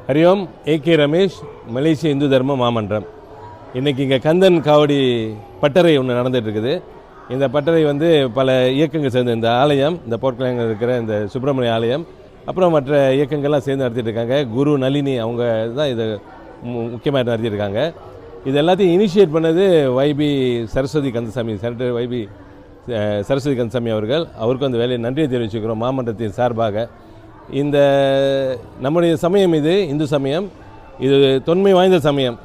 Hariom. AK Ramesh, மலேசிய இந்து தர்ம மாமன்றம். இன்றைக்கி இங்கே கந்தன் காவடி பட்டறை ஒன்று நடந்துகிட்ருக்குது. இந்த பட்டறை பல இயக்கங்கள் சேர்ந்து இந்த ஆலயம், இந்த போர்க்கலையில் இருக்கிற இந்த சுப்பிரமணிய ஆலயம், அப்புறம் மற்ற இயக்கங்கள்லாம் சேர்ந்து நடத்திட்டு இருக்காங்க. குரு நளினி அவங்க தான் இதை முக்கியமாக நடத்தியிருக்காங்க. இது எல்லாத்தையும் இனிஷியேட் பண்ணது வைபி சரஸ்வதி கந்தசாமி, செனட்டர் வைபி சரஸ்வதி கந்தசாமி அவர்கள். அவருக்கு அந்த வேலையை நன்றியை தெரிவிச்சுக்கிறோம் மாமன்றத்தின் சார்பாக. இந்த நம்முடைய சமயம் இது இந்து சமயம், இது தொன்மை வாய்ந்த சமயம்.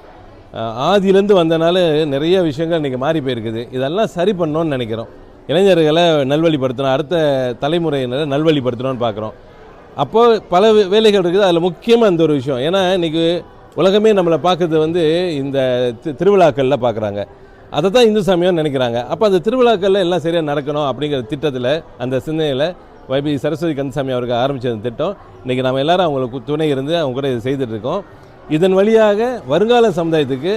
ஆதியிலேருந்து வந்தனால நிறைய விஷயங்கள் இன்றைக்கி மாறி போயிருக்குது. இதெல்லாம் சரி பண்ணணும்னு நினைக்கிறோம். இளைஞர்களை நல்வழிப்படுத்தணும், அடுத்த தலைமுறையினரை நல்வழிப்படுத்தணும்னு பார்க்குறோம். அப்போது பல வேலைகள் இருக்குது. அதில் முக்கியமாக இந்த ஒரு விஷயம், ஏன்னா இன்றைக்கி உலகமே நம்மளை பார்க்குறது இந்த திருவிழாக்களில் பார்க்குறாங்க. அதை தான் இந்து சமயம்னு நினைக்கிறாங்க. அப்போ அந்த திருவிழாக்களில் எல்லாம் சரியாக நடக்கணும் அப்படிங்கிற திட்டத்தில், அந்த சிந்தனையில் வைபி சரஸ்வதி கந்தசாமி அவருக்கு ஆரம்பித்த அந்த திட்டம் இன்றைக்கி நம்ம எல்லோரும் அவங்களுக்கு துணை இருந்து அவங்க கூட இதை செய்துட்ருக்கோம். இதன் வழியாக வருங்கால சமுதாயத்துக்கு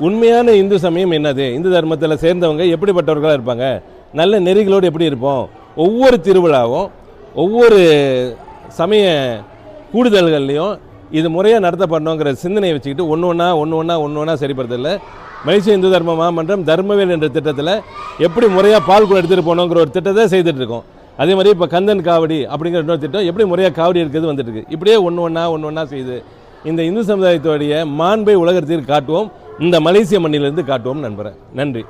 உண்மையான இந்து சமயம் என்னது, இந்து தர்மத்தில் சேர்ந்தவங்க எப்படிப்பட்டவர்களாக இருப்பாங்க, நல்ல நெறிகளோடு எப்படி இருப்போம், ஒவ்வொரு திருவிழாவும் ஒவ்வொரு சமய கூடுதல்கள்லையும் இது முறையாக நடத்தப்படணுங்கிற சிந்தனையை வச்சுக்கிட்டு ஒன்று ஒன்றா சரிப்படுத்தல. மலேசிய இந்து தர்ம மாமன்றம் தர்மவேல் என்ற திட்டத்தில் எப்படி முறையாக பால் கூட எடுத்துகிட்டு போகணுங்கிற ஒரு திட்டத்தை செய்துட்ருக்கோம். அதே மாதிரி இப்போ கந்தன் காவடி அப்படிங்கிற இன்னொரு திட்டம், எப்படி முறையாக காவடி எடுக்கிறது வந்துட்டுருக்கு. இப்படியே ஒன்று ஒன்றா செய்து இந்த இந்து சமுதாயத்துடைய மாண்பை உலகத்திற்கு காட்டுவோம், இந்த மலேசிய மண்ணிலிருந்து காட்டுவோம் நண்பரே. நன்றி.